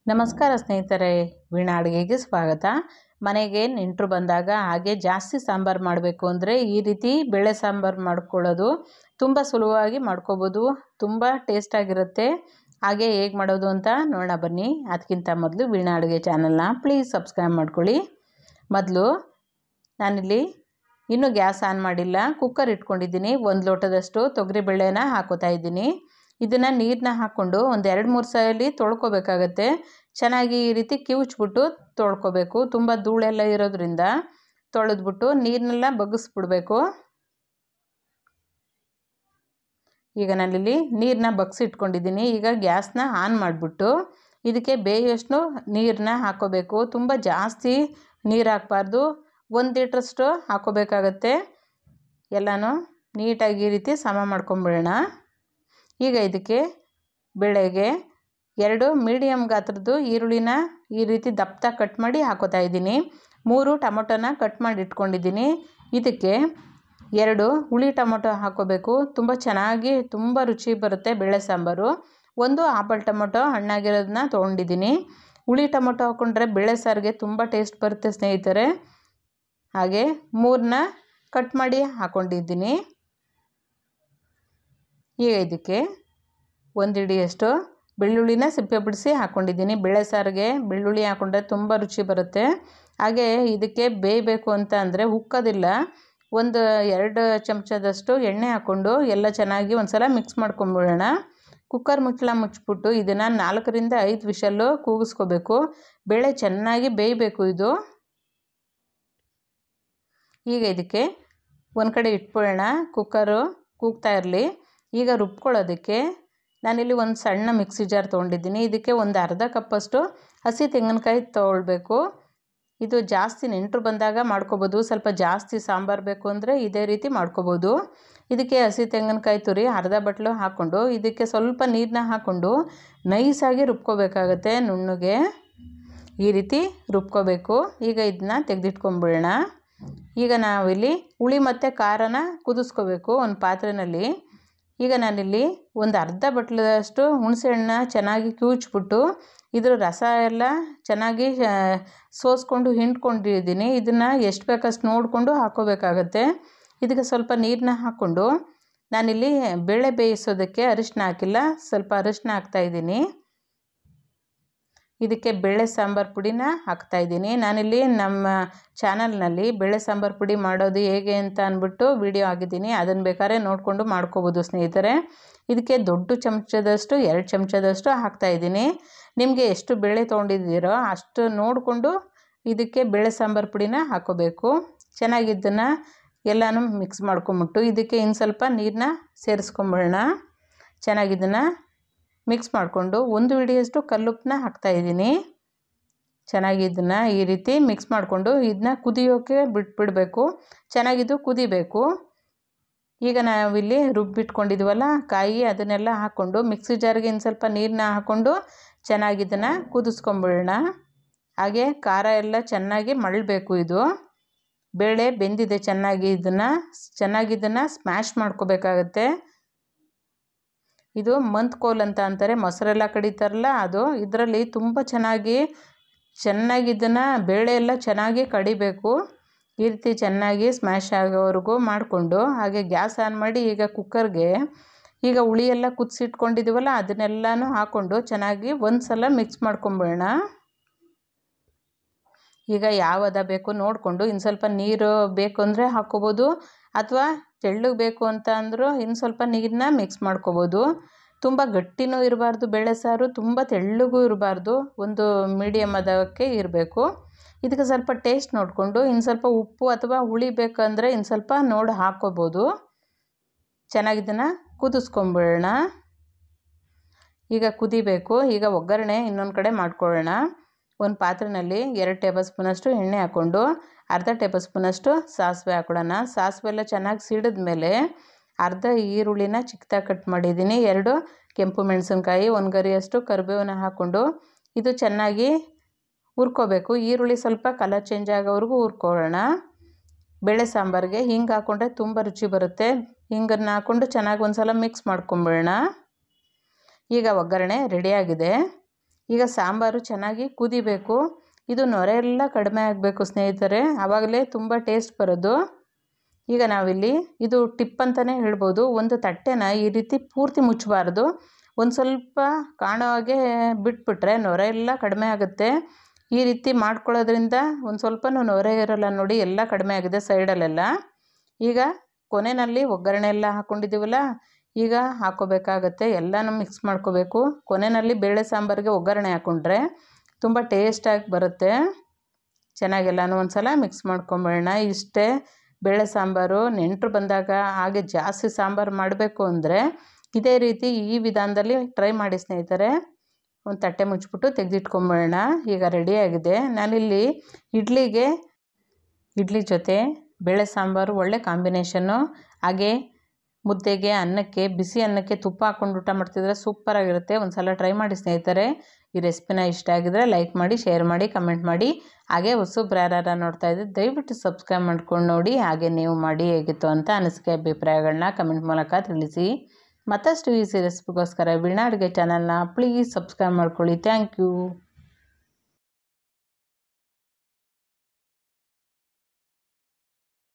ನಮಸ್ಕಾರ ಸ್ನೇಹಿತರೆ, ವೀಣಾ ಅಡುಗೆಗೆ ಸ್ವಾಗತ. ಮನೆಗೆ ನೆಂಟರು ಬಂದಾಗ ಹಾಗೆ ಜಾಸ್ತಿ ಸಾಂಬಾರು ಮಾಡಬೇಕು ಅಂದರೆ ಈ ರೀತಿ ಬೇಳೆ ಸಾಂಬಾರು ಮಾಡ್ಕೊಳ್ಳೋದು ತುಂಬ ಸುಲಭವಾಗಿ ಮಾಡ್ಕೋಬೋದು. ತುಂಬ ಟೇಸ್ಟಾಗಿರುತ್ತೆ. ಹಾಗೆ ಹೇಗೆ ಮಾಡೋದು ಅಂತ ನೋಡೋಣ ಬನ್ನಿ. ಅದಕ್ಕಿಂತ ಮೊದಲು ವೀಣಾ ಅಡುಗೆ ಚಾನಲ್ನ ಪ್ಲೀಸ್ ಸಬ್ಸ್ಕ್ರೈಬ್ ಮಾಡ್ಕೊಳ್ಳಿ. ಮೊದಲು ನಾನಿಲ್ಲಿ ಇನ್ನೂ ಗ್ಯಾಸ್ ಆನ್ ಮಾಡಿಲ್ಲ, ಕುಕ್ಕರ್ ಇಟ್ಕೊಂಡಿದ್ದೀನಿ. 1 ಲೋಟದಷ್ಟು ತೊಗರಿಬೇಳೆನ ಹಾಕೋತಾ ಇದ್ದೀನಿ. ಇದನ್ನು ನೀರನ್ನ ಹಾಕ್ಕೊಂಡು ಒಂದು 2-3 ಸಲ ತೊಳ್ಕೊಬೇಕಾಗತ್ತೆ. ಚೆನ್ನಾಗಿ ಈ ರೀತಿ ಕಿವುಚ್ಬಿಟ್ಟು ತೊಳ್ಕೊಬೇಕು. ತುಂಬ ಧೂಳೆಲ್ಲ ಇರೋದ್ರಿಂದ ತೊಳೆದ್ಬಿಟ್ಟು ನೀರನ್ನೆಲ್ಲ ಬಗ್ಗಿಸ್ಬಿಡ್ಬೇಕು. ಈಗ ನಾನಿಲ್ಲಿ ನೀರನ್ನ ಬಗ್ಸಿಟ್ಕೊಂಡಿದ್ದೀನಿ. ಈಗ ಗ್ಯಾಸ್ನ ಆನ್ ಮಾಡಿಬಿಟ್ಟು ಇದಕ್ಕೆ ಬೇಯೋಷ್ಟು ನೀರನ್ನ ಹಾಕೋಬೇಕು. ತುಂಬ ಜಾಸ್ತಿ ನೀರು ಹಾಕಬಾರ್ದು. 1 ಲೀಟ್ರಷ್ಟು ಹಾಕೋಬೇಕಾಗತ್ತೆ. ಎಲ್ಲನೂ ನೀಟಾಗಿ ಈ ರೀತಿ ಸಮ ಮಾಡ್ಕೊಂಬಿಡೋಣ. ಈಗ ಇದಕ್ಕೆ ಬೇಳೆಗೆ 2 ಮೀಡಿಯಮ್ ಗಾತ್ರದ್ದು ಈರುಳ್ಳಿನ ಈ ರೀತಿ ದಪ್ಪದಾಗಿ ಕಟ್ ಮಾಡಿ ಹಾಕೋತಾ ಇದ್ದೀನಿ. 3 ಟೊಮೊಟೊನ ಕಟ್ ಮಾಡಿ ಇಟ್ಕೊಂಡಿದ್ದೀನಿ. ಇದಕ್ಕೆ 2 ಹುಳಿ ಟೊಮೊಟೊ ಹಾಕೋಬೇಕು. ತುಂಬ ಚೆನ್ನಾಗಿ ತುಂಬ ರುಚಿ ಬರುತ್ತೆ ಬೇಳೆ ಸಾಂಬಾರು. 1 ಆಪಲ್ ಟೊಮೊಟೊ ಹಣ್ಣಾಗಿರೋದನ್ನ ತೊಗೊಂಡಿದ್ದೀನಿ. ಹುಳಿ ಟೊಮೊಟೊ ಹಾಕ್ಕೊಂಡ್ರೆ ಬೇಳೆ ಸಾರಿಗೆ ತುಂಬ ಟೇಸ್ಟ್ ಬರುತ್ತೆ ಸ್ನೇಹಿತರೆ. ಹಾಗೆ 3ನ ಕಟ್ ಮಾಡಿ ಹಾಕ್ಕೊಂಡಿದ್ದೀನಿ. ಈಗ ಇದಕ್ಕೆ 1 ಹಿಡಿಯಷ್ಟು ಬೆಳ್ಳುಳ್ಳಿನ ಸಿಪ್ಪೆ ಬಿಡಿಸಿ ಹಾಕ್ಕೊಂಡಿದ್ದೀನಿ. ಬೇಳೆ ಸಾರಿಗೆ ಬೆಳ್ಳುಳ್ಳಿ ಹಾಕ್ಕೊಂಡ್ರೆ ತುಂಬ ರುಚಿ ಬರುತ್ತೆ. ಹಾಗೆ ಇದಕ್ಕೆ ಬೇಯಬೇಕು ಅಂತ ಅಂದರೆ ಉಕ್ಕೋದಿಲ್ಲ. 1-2 ಚಮಚದಷ್ಟು ಎಣ್ಣೆ ಹಾಕ್ಕೊಂಡು ಎಲ್ಲ ಚೆನ್ನಾಗಿ ಒಂದು ಸಲ ಮಿಕ್ಸ್ ಮಾಡ್ಕೊಂಬಿಡೋಣ. ಕುಕ್ಕರ್ ಮುಚ್ಚಳ ಮುಚ್ಚಿಬಿಟ್ಟು ಇದನ್ನು 4ರಿಂದ 5 ವಿಷಲ್ಲು ಕೂಗಿಸ್ಕೋಬೇಕು. ಬೇಳೆ ಚೆನ್ನಾಗಿ ಬೇಯಬೇಕು ಇದು. ಈಗ ಇದಕ್ಕೆ ಒಂದು ಕಡೆ ಇಟ್ಬಿಡೋಣ. ಕುಕ್ಕರು ಕೂಗ್ತಾ ಇರಲಿ. ಈಗ ರುಬ್ಕೊಳ್ಳೋದಕ್ಕೆ ನಾನಿಲ್ಲಿ ಒಂದು ಸಣ್ಣ ಮಿಕ್ಸಿ ಜಾರ್ ತೊಗೊಂಡಿದ್ದೀನಿ. ಇದಕ್ಕೆ ಒಂದು ಅರ್ಧ ಕಪ್ಪಷ್ಟು ಹಸಿ ತೆಂಗಿನಕಾಯಿ ತೊಗೊಳ್ಬೇಕು. ಇದು ಜಾಸ್ತಿ ನೆಂಟರು ಬಂದಾಗ ಮಾಡ್ಕೋಬೋದು. ಸ್ವಲ್ಪ ಜಾಸ್ತಿ ಸಾಂಬಾರು ಬೇಕು ಅಂದರೆ ಇದೇ ರೀತಿ ಮಾಡ್ಕೋಬೋದು. ಇದಕ್ಕೆ ಹಸಿ ತೆಂಗಿನಕಾಯಿ ತುರಿ ಅರ್ಧ ಬಟ್ಲು ಹಾಕ್ಕೊಂಡು ಇದಕ್ಕೆ ಸ್ವಲ್ಪ ನೀರನ್ನ ಹಾಕ್ಕೊಂಡು ನೈಸಾಗಿ ರುಬ್ಕೋಬೇಕಾಗತ್ತೆ. ನುಣ್ಣಗೆ ಈ ರೀತಿ ರುಬ್ಕೋಬೇಕು. ಈಗ ಇದನ್ನ ತೆಗೆದಿಟ್ಕೊಂಬಿಡೋಣ. ಈಗ ನಾವಿಲ್ಲಿ ಹುಳಿ ಮತ್ತು ಖಾರನ ಕುದಿಸ್ಕೋಬೇಕು ಒಂದು ಪಾತ್ರೆಯಲ್ಲಿ. ಈಗ ನಾನಿಲ್ಲಿ ಒಂದು ಅರ್ಧ ಬಟ್ಲದಷ್ಟು ಹುಣಸೆಹಣ್ಣನ್ನ ಚೆನ್ನಾಗಿ ಕಿವುಚ್ಬಿಟ್ಟು ಇದ್ರ ರಸ ಎಲ್ಲ ಚೆನ್ನಾಗಿ ಸೋಸ್ಕೊಂಡು ಹಿಂಡ್ಕೊಂಡಿದ್ದೀನಿ. ಇದನ್ನು ಎಷ್ಟು ಬೇಕಷ್ಟು ನೋಡಿಕೊಂಡು ಹಾಕ್ಕೋಬೇಕಾಗತ್ತೆ. ಇದಕ್ಕೆ ಸ್ವಲ್ಪ ನೀರನ್ನ ಹಾಕ್ಕೊಂಡು ನಾನಿಲ್ಲಿ ಬೇಳೆ ಬೇಯಿಸೋದಕ್ಕೆ ಅರಿಶಿನ ಹಾಕಿಲ್ಲ, ಸ್ವಲ್ಪ ಅರಿಶಿನ ಹಾಕ್ತಾಯಿದ್ದೀನಿ. ಇದಕ್ಕೆ ಬೇಳೆ ಸಾಂಬಾರು ಪುಡಿನ ಹಾಕ್ತಾಯಿದ್ದೀನಿ. ನಾನಿಲ್ಲಿ ನಮ್ಮ ಚಾನಲ್ನಲ್ಲಿ ಬೇಳೆ ಸಾಂಬಾರು ಪುಡಿ ಮಾಡೋದು ಹೇಗೆ ಅಂತ ಅಂದ್ಬಿಟ್ಟು ವಿಡಿಯೋ ಆಗಿದ್ದೀನಿ. ಅದನ್ನು ಬೇಕಾದ್ರೆ ನೋಡಿಕೊಂಡು ಮಾಡ್ಕೋಬೋದು ಸ್ನೇಹಿತರೆ. ಇದಕ್ಕೆ ದೊಡ್ಡ ಚಮಚದಷ್ಟು 2 ಚಮಚದಷ್ಟು ಹಾಕ್ತಾಯಿದ್ದೀನಿ. ನಿಮಗೆ ಎಷ್ಟು ಬೇಳೆ ತೊಗೊಂಡಿದ್ದೀರೋ ಅಷ್ಟು ನೋಡಿಕೊಂಡು ಇದಕ್ಕೆ ಬೇಳೆ ಸಾಂಬಾರು ಪುಡಿನ ಹಾಕ್ಕೋಬೇಕು. ಚೆನ್ನಾಗಿ ಇದನ್ನು ಎಲ್ಲನೂ ಮಿಕ್ಸ್ ಮಾಡ್ಕೊಂಬಿಟ್ಟು ಇದಕ್ಕೆ ಇನ್ನು ಸ್ವಲ್ಪ ನೀರನ್ನ ಸೇರಿಸ್ಕೊಂಬಿಡೋಣ. ಚೆನ್ನಾಗಿ ಇದನ್ನು ಮಿಕ್ಸ್ ಮಾಡಿಕೊಂಡು 1 ಹಿಡಿಯಷ್ಟು ಕಲ್ಲುಪ್ಪನ್ನ ಹಾಕ್ತಾಯಿದ್ದೀನಿ. ಚೆನ್ನಾಗಿ ಇದನ್ನು ಈ ರೀತಿ ಮಿಕ್ಸ್ ಮಾಡಿಕೊಂಡು ಇದನ್ನ ಕುದಿಯೋಕ್ಕೆ ಬಿಟ್ಬಿಡಬೇಕು. ಚೆನ್ನಾಗಿದು ಕುದಿಬೇಕು. ಈಗ ನಾವಿಲ್ಲಿ ರುಬ್ಬಿಟ್ಕೊಂಡಿದ್ವಲ್ಲ ಕಾಯಿ, ಅದನ್ನೆಲ್ಲ ಹಾಕ್ಕೊಂಡು ಮಿಕ್ಸಿ ಜಾರಿಗೆ ಇನ್ನು ಸ್ವಲ್ಪ ನೀರನ್ನ ಹಾಕ್ಕೊಂಡು ಚೆನ್ನಾಗಿ ಇದನ್ನು ಕುದಿಸ್ಕೊಂಬಿಡೋಣ. ಹಾಗೆ ಖಾರ ಎಲ್ಲ ಚೆನ್ನಾಗಿ ಮಳ್ಳಬೇಕು. ಇದು ಬೇಳೆ ಬೆಂದಿದೆ ಚೆನ್ನಾಗಿ. ಇದನ್ನು ಸ್ಮ್ಯಾಶ್ ಮಾಡ್ಕೋಬೇಕಾಗತ್ತೆ. ಇದು ಮಂತ್ಕೋಲ್ ಅಂತ ಅಂತಾರೆ, ಮೊಸರೆಲ್ಲ ಕಡಿತಾರಲ್ಲ ಅದು. ಇದರಲ್ಲಿ ತುಂಬ ಚೆನ್ನಾಗಿ ಇದನ್ನು ಬೇಳೆ ಎಲ್ಲ ಚೆನ್ನಾಗಿ ಕಡಿಬೇಕು. ಈ ರೀತಿ ಚೆನ್ನಾಗಿ ಸ್ಮ್ಯಾಶ್ ಆಗೋವರೆಗೂ ಮಾಡಿಕೊಂಡು ಹಾಗೆ ಗ್ಯಾಸ್ ಆನ್ ಮಾಡಿ ಈಗ ಕುಕ್ಕರ್ಗೆ ಈಗ ಹುಳಿ ಎಲ್ಲ ಕುದಿಸಿಟ್ಕೊಂಡಿದ್ದೀವಲ್ಲ ಅದನ್ನೆಲ್ಲನೂ ಹಾಕ್ಕೊಂಡು ಚೆನ್ನಾಗಿ ಒಂದು ಸಲ ಮಿಕ್ಸ್ ಮಾಡ್ಕೊಂಬಿಡೋಣ. ಈಗ ಯಾವ ಹದ ಬೇಕು ನೋಡಿಕೊಂಡು ಇನ್ನು ಸ್ವಲ್ಪ ನೀರು ಬೇಕು ಅಂದರೆ ಹಾಕ್ಕೋಬೋದು, ಅಥವಾ ತೆಳ್ಳಗೆ ಬೇಕು ಅಂತ ಅಂದರೂ ಇನ್ನು ಸ್ವಲ್ಪ ನೀರನ್ನ ಮಿಕ್ಸ್ ಮಾಡ್ಕೋಬೋದು. ತುಂಬ ಗಟ್ಟಿನೂ ಇರಬಾರ್ದು ಬೇಳೆ ಸಾರು, ತುಂಬ ತೆಳ್ಳಗೂ ಇರಬಾರ್ದು, ಒಂದು ಮೀಡಿಯಮ್ ಹದಕ್ಕೆ ಇರಬೇಕು. ಇದಕ್ಕೆ ಸ್ವಲ್ಪ ಟೇಸ್ಟ್ ನೋಡಿಕೊಂಡು ಇನ್ನು ಸ್ವಲ್ಪ ಉಪ್ಪು ಅಥವಾ ಹುಳಿ ಬೇಕಂದರೆ ಇನ್ನು ಸ್ವಲ್ಪ ನೋಡಿ ಹಾಕ್ಕೋಬೋದು. ಚೆನ್ನಾಗಿ ಇದನ್ನು ಕುದಿಸ್ಕೊಂಬಿಡೋಣ. ಈಗ ಕುದಿಬೇಕು. ಈಗ ಒಗ್ಗರಣೆ ಇನ್ನೊಂದು ಕಡೆ ಮಾಡ್ಕೊಳ್ಳೋಣ. ಒಂದು ಪಾತ್ರೆಯಲ್ಲಿ 2 ಟೇಬಲ್ ಸ್ಪೂನಷ್ಟು ಎಣ್ಣೆ ಹಾಕ್ಕೊಂಡು ಅರ್ಧ ಟೇಬಲ್ ಸ್ಪೂನಷ್ಟು ಸಾಸಿವೆ ಹಾಕ್ಕೊಳ್ಳೋಣ. ಸಾಸಿವೆ ಎಲ್ಲ ಚೆನ್ನಾಗಿ ಸಿಡಿದ ಮೇಲೆ ಅರ್ಧ ಈರುಳ್ಳಿನ ಚಿಕ್ಕದಾಗಿ ಕಟ್ ಮಾಡಿದ್ದೀನಿ. 2 ಕೆಂಪು ಮೆಣಸಿನ್ಕಾಯಿ, 1 ಗರಿಯಷ್ಟು ಕರಿಬೇವನ್ನ ಹಾಕ್ಕೊಂಡು ಇದು ಚೆನ್ನಾಗಿ ಹುರ್ಕೋಬೇಕು. ಈರುಳ್ಳಿ ಸ್ವಲ್ಪ ಕಲರ್ ಚೇಂಜ್ ಆಗೋವರೆಗೂ ಹುರ್ಕೊಳ್ಳೋಣ. ಬೇಳೆ ಸಾಂಬಾರಿಗೆ ಹಿಂಗೆ ಹಾಕ್ಕೊಂಡ್ರೆ ತುಂಬ ರುಚಿ ಬರುತ್ತೆ. ಹಿಂಗನ್ನು ಹಾಕ್ಕೊಂಡು ಚೆನ್ನಾಗಿ ಒಂದು ಸಲ ಮಿಕ್ಸ್ ಮಾಡ್ಕೊಂಬಿಡೋಣ. ಈಗ ಒಗ್ಗರಣೆ ರೆಡಿಯಾಗಿದೆ. ಈಗ ಸಾಂಬಾರು ಚೆನ್ನಾಗಿ ಕುದಿಬೇಕು. ಇದು ನೊರೆ ಎಲ್ಲ ಕಡಿಮೆ ಆಗಬೇಕು ಸ್ನೇಹಿತರೆ, ಆವಾಗಲೇ ತುಂಬ ಟೇಸ್ಟ್ ಬರೋದು. ಈಗ ನಾವಿಲ್ಲಿ ಇದು ಟಿಪ್ ಅಂತಲೇ ಹೇಳ್ಬೋದು, ಒಂದು ತಟ್ಟೆನ ಈ ರೀತಿ ಪೂರ್ತಿ ಮುಚ್ಚಬಾರ್ದು, ಒಂದು ಸ್ವಲ್ಪ ಕಾಣೋ ಹಾಗೆ ಬಿಟ್ಬಿಟ್ರೆ ನೊರೆ ಎಲ್ಲ ಕಡಿಮೆ ಆಗುತ್ತೆ. ಈ ರೀತಿ ಮಾಡ್ಕೊಳ್ಳೋದ್ರಿಂದ ಒಂದು ಸ್ವಲ್ಪನೂ ನೊರೆ ಇರೋಲ್ಲ ನೋಡಿ, ಎಲ್ಲ ಕಡಿಮೆ ಆಗಿದೆ ಸೈಡಲ್ಲೆಲ್ಲ. ಈಗ ಕೊನೆಯಲ್ಲಿ ಒಗ್ಗರಣೆ ಎಲ್ಲ ಹಾಕ್ಕೊಂಡಿದ್ದೀವಲ್ಲ, ಈಗ ಹಾಕ್ಕೋಬೇಕಾಗತ್ತೆ, ಎಲ್ಲನೂ ಮಿಕ್ಸ್ ಮಾಡ್ಕೋಬೇಕು. ಕೊನೆಯಲ್ಲಿ ಬೇಳೆ ಸಾಂಬಾರಿಗೆ ಒಗ್ಗರಣೆ ಹಾಕ್ಕೊಂಡ್ರೆ ತುಂಬ ಟೇಸ್ಟಾಗಿ ಬರುತ್ತೆ. ಚೆನ್ನಾಗೆಲ್ಲನೂ ಒಂದು ಸಲ ಮಿಕ್ಸ್ ಮಾಡ್ಕೊಂಬೇಡ. ಇಷ್ಟೇ ಬೇಳೆ ಸಾಂಬಾರು. ನೆಂಟರು ಬಂದಾಗ ಹಾಗೆ ಜಾಸ್ತಿ ಸಾಂಬಾರು ಮಾಡಬೇಕು ಅಂದರೆ ಇದೇ ರೀತಿ ಈ ವಿಧಾನದಲ್ಲಿ ಟ್ರೈ ಮಾಡಿ ಸ್ನೇಹಿತರೆ. ಒಂದು ತಟ್ಟೆ ಮುಚ್ಚಿಬಿಟ್ಟು ತೆಗೆದಿಟ್ಕೊಂಬೇಡ. ಈಗ ರೆಡಿಯಾಗಿದೆ. ನಾನಿಲ್ಲಿ ಇಡ್ಲಿ ಜೊತೆ ಬೇಳೆ ಸಾಂಬಾರು ಒಳ್ಳೆ ಕಾಂಬಿನೇಷನ್ನು. ಹಾಗೆ ಮುದ್ದೆಗೆ, ಅನ್ನಕ್ಕೆ, ಬಿಸಿ ಅನ್ನಕ್ಕೆ ತುಪ್ಪ ಹಾಕ್ಕೊಂಡು ಊಟ ಮಾಡ್ತಿದ್ರೆ ಸೂಪರಾಗಿರುತ್ತೆ. ಒಂದು ಸಲ ಟ್ರೈ ಮಾಡಿ ಸ್ನೇಹಿತರೆ. ಈ ರೆಸಿಪಿನ ಇಷ್ಟ ಆಗಿದ್ರೆ ಲೈಕ್ ಮಾಡಿ, ಶೇರ್ ಮಾಡಿ, ಕಮೆಂಟ್ ಮಾಡಿ. ಹಾಗೆ ಹೊಸಬ್ರು ಯಾರು ನೋಡ್ತಾ ಇದ್ದರೆ ದಯವಿಟ್ಟು ಸಬ್ಸ್ಕ್ರೈಬ್ ಮಾಡ್ಕೊಂಡು ನೋಡಿ. ಹಾಗೆ ನೀವು ಮಾಡಿ ಹೇಗಿತ್ತು ಅಂತ ಅನಿಸಿಕೆ ಅಭಿಪ್ರಾಯಗಳನ್ನ ಕಮೆಂಟ್ ಮೂಲಕ ತಿಳಿಸಿ. ಮತ್ತಷ್ಟು ಈಸಿ ರೆಸಿಪಿಗೋಸ್ಕರ ವೀಣಾ ಅಡುಗೆ ಚಾನಲ್ನ ಪ್ಲೀಸ್ ಸಬ್ಸ್ಕ್ರೈಬ್ ಮಾಡ್ಕೊಳ್ಳಿ. Thank you.